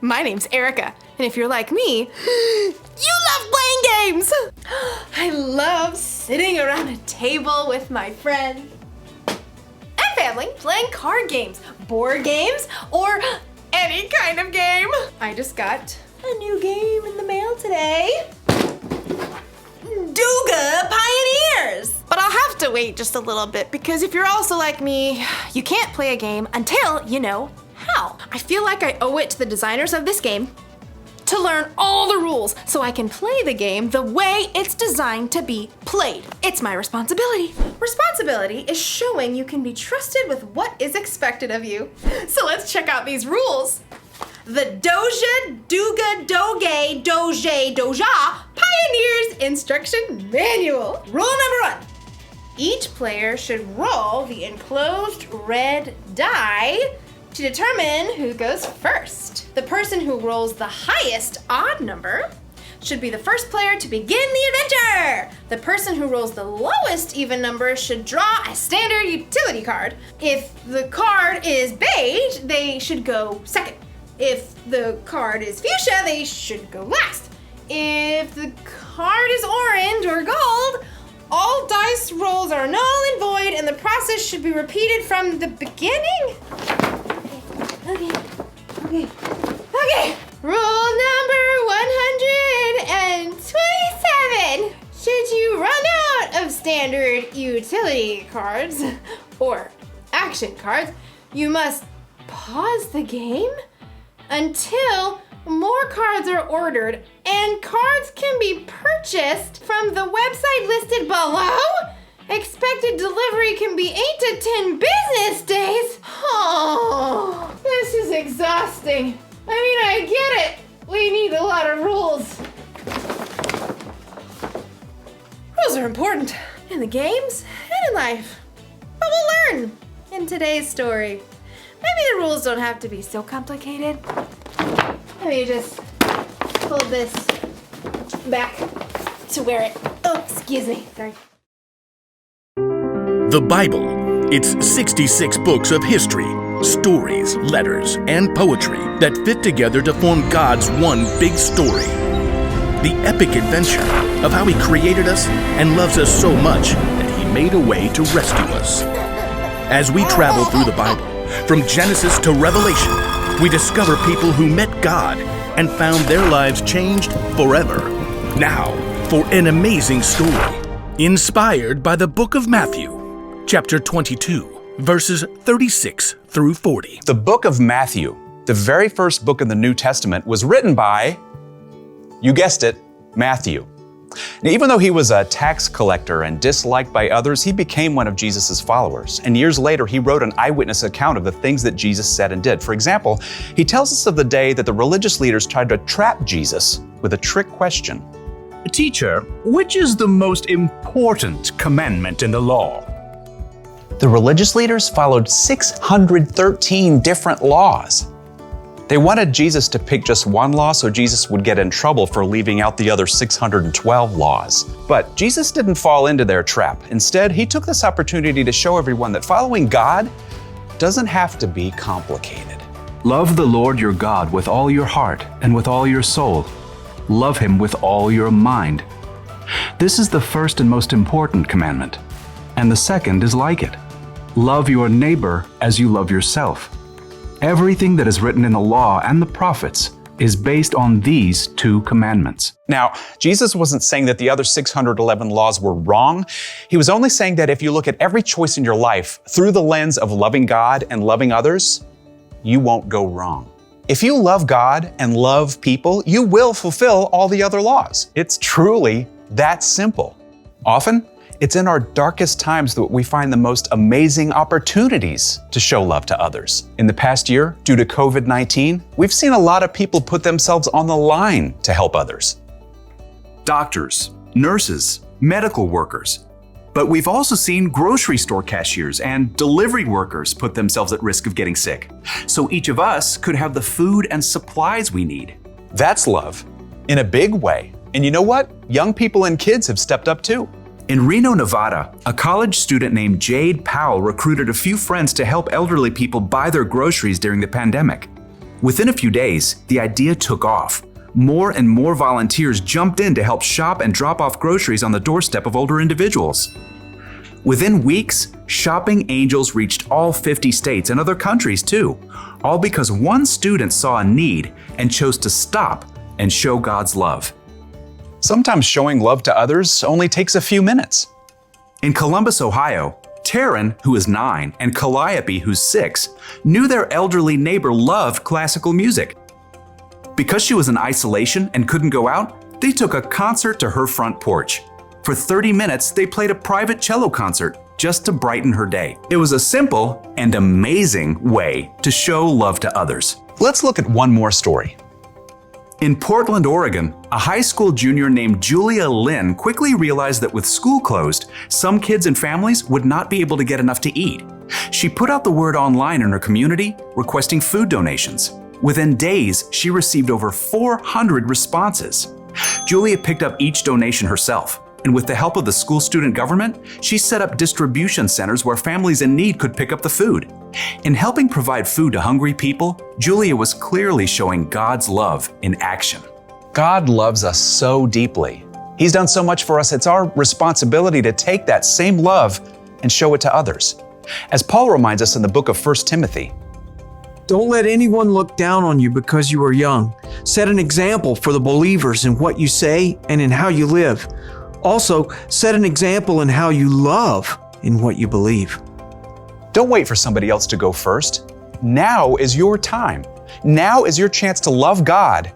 My name's Erica, and if you're like me, you love playing games! I love sitting around a table with my friends and family, playing card games, board games, or any kind of game. I just got a new game in the mail today. Duga Pioneers! But I'll have to wait just a little bit because if you're also like me, you can't play a game until you know how. I feel like I owe it to the designers of this game to learn all the rules so I can play the game the way it's designed to be played. It's my responsibility. Responsibility is showing you can be trusted with what is expected of you. So let's check out these rules. The Doja, Duga, Doge, Doje, Doja Pioneers Instruction Manual. Rule number 1. Each player should roll the enclosed red die to determine who goes first. The person who rolls the highest odd number should be the first player to begin the adventure. The person who rolls the lowest even number should draw a standard utility card. If the card is beige, they should go second. If the card is fuchsia, they should go last. If the card is orange or gold, all dice rolls are null and void and the process should be repeated from the beginning. Okay. Rule number 127. Should you run out of standard utility cards or action cards, you must pause the game until more cards are ordered and cards can be purchased from the website listed below. Expected delivery can be 8 to 10 business days. Oh, this is exhausting. I get it. We need a lot of rules. Rules are important in the games and in life. But we'll learn in today's story. Maybe the rules don't have to be so complicated. Let me just hold this back to where it, excuse me, sorry. The Bible. It's 66 books of history, stories, letters, and poetry that fit together to form God's one big story. The epic adventure of how He created us and loves us so much that He made a way to rescue us. As we travel through the Bible, from Genesis to Revelation, we discover people who met God and found their lives changed forever. Now, for an amazing story, inspired by the book of Matthew, chapter 22, verses 36 through 40. The book of Matthew, the very first book in the New Testament, was written by, you guessed it, Matthew. Now, even though he was a tax collector and disliked by others, he became one of Jesus' followers. And years later, he wrote an eyewitness account of the things that Jesus said and did. For example, he tells us of the day that the religious leaders tried to trap Jesus with a trick question. Teacher, which is the most important commandment in the law? The religious leaders followed 613 different laws. They wanted Jesus to pick just one law so Jesus would get in trouble for leaving out the other 612 laws. But Jesus didn't fall into their trap. Instead, he took this opportunity to show everyone that following God doesn't have to be complicated. Love the Lord your God with all your heart and with all your soul. Love Him with all your mind. This is the first and most important commandment. And the second is like it. Love your neighbor as you love yourself. Everything that is written in the law and the prophets is based on these two commandments. Now, Jesus wasn't saying that the other 611 laws were wrong. He was only saying that if you look at every choice in your life through the lens of loving God and loving others, you won't go wrong. If you love God and love people, you will fulfill all the other laws. It's truly that simple. Often, it's in our darkest times that we find the most amazing opportunities to show love to others. In the past year, due to COVID-19, we've seen a lot of people put themselves on the line to help others. Doctors, nurses, medical workers. But we've also seen grocery store cashiers and delivery workers put themselves at risk of getting sick. So each of us could have the food and supplies we need. That's love, in a big way. And you know what? Young people and kids have stepped up too. In Reno, Nevada, a college student named Jade Powell recruited a few friends to help elderly people buy their groceries during the pandemic. Within a few days, the idea took off. More and more volunteers jumped in to help shop and drop off groceries on the doorstep of older individuals. Within weeks, shopping angels reached all 50 states and other countries too, all because one student saw a need and chose to stop and show God's love. Sometimes showing love to others only takes a few minutes. In Columbus, Ohio, Taryn, who is 9, and Calliope, who's 6, knew their elderly neighbor loved classical music. Because she was in isolation and couldn't go out, they took a concert to her front porch. For 30 minutes, they played a private cello concert just to brighten her day. It was a simple and amazing way to show love to others. Let's look at one more story. In Portland, Oregon, a high school junior named Julia Lynn quickly realized that with school closed, some kids and families would not be able to get enough to eat. She put out the word online in her community, requesting food donations. Within days, she received over 400 responses. Julia picked up each donation herself, and with the help of the school student government, she set up distribution centers where families in need could pick up the food. In helping provide food to hungry people, Julia was clearly showing God's love in action. God loves us so deeply. He's done so much for us, it's our responsibility to take that same love and show it to others. As Paul reminds us in the book of 1 Timothy, "Don't let anyone look down on you because you are young. Set an example for the believers in what you say and in how you live. Also, set an example in how you love in what you believe." don't wait for somebody else to go first. Now is your time. Now is your chance to love God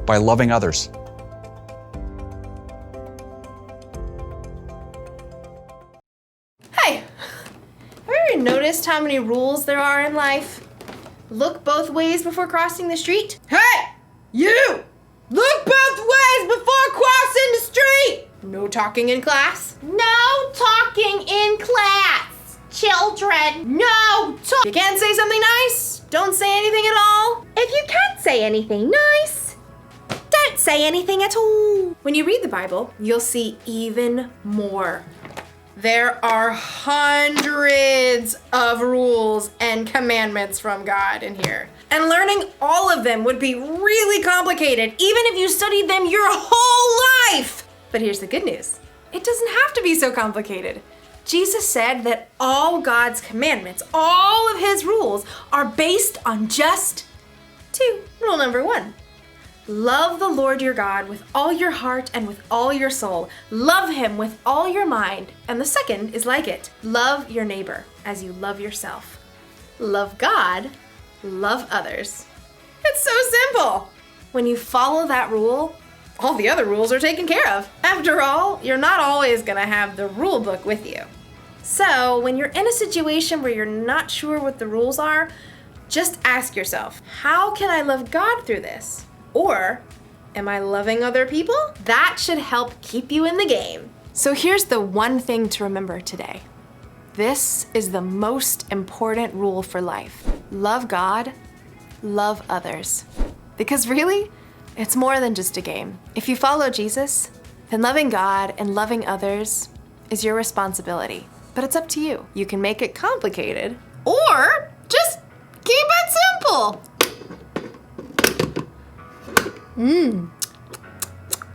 by loving others. Hey, have you ever noticed how many rules there are in life? Look both ways before crossing the street. Hey, you! Look both ways before crossing the street! No talking in class. No talking in class! Children, no talk! You can't say something nice? Don't say anything at all? If you can't say anything nice, don't say anything at all. When you read the Bible, you'll see even more. There are hundreds of rules and commandments from God in here. And learning all of them would be really complicated, even if you studied them your whole life. But here's the good news. It doesn't have to be so complicated. Jesus said that all God's commandments, all of his rules, are based on just 2. Rule number 1. Love the Lord your God with all your heart and with all your soul. Love him with all your mind. And the second is like it. Love your neighbor as you love yourself. Love God, love others. It's so simple. When you follow that rule, all the other rules are taken care of. After all, you're not always gonna have the rule book with you. So when you're in a situation where you're not sure what the rules are, just ask yourself, how can I love God through this? Or, am I loving other people? That should help keep you in the game. So here's the one thing to remember today. This is the most important rule for life. Love God, love others. Because really, it's more than just a game. If you follow Jesus, then loving God and loving others is your responsibility. But it's up to you. You can make it complicated, or just keep it simple.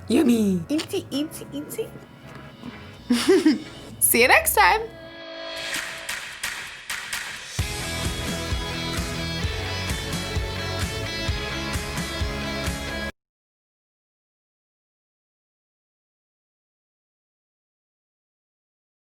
Yummy. Eatsy, eatsy, eatsy. See you next time.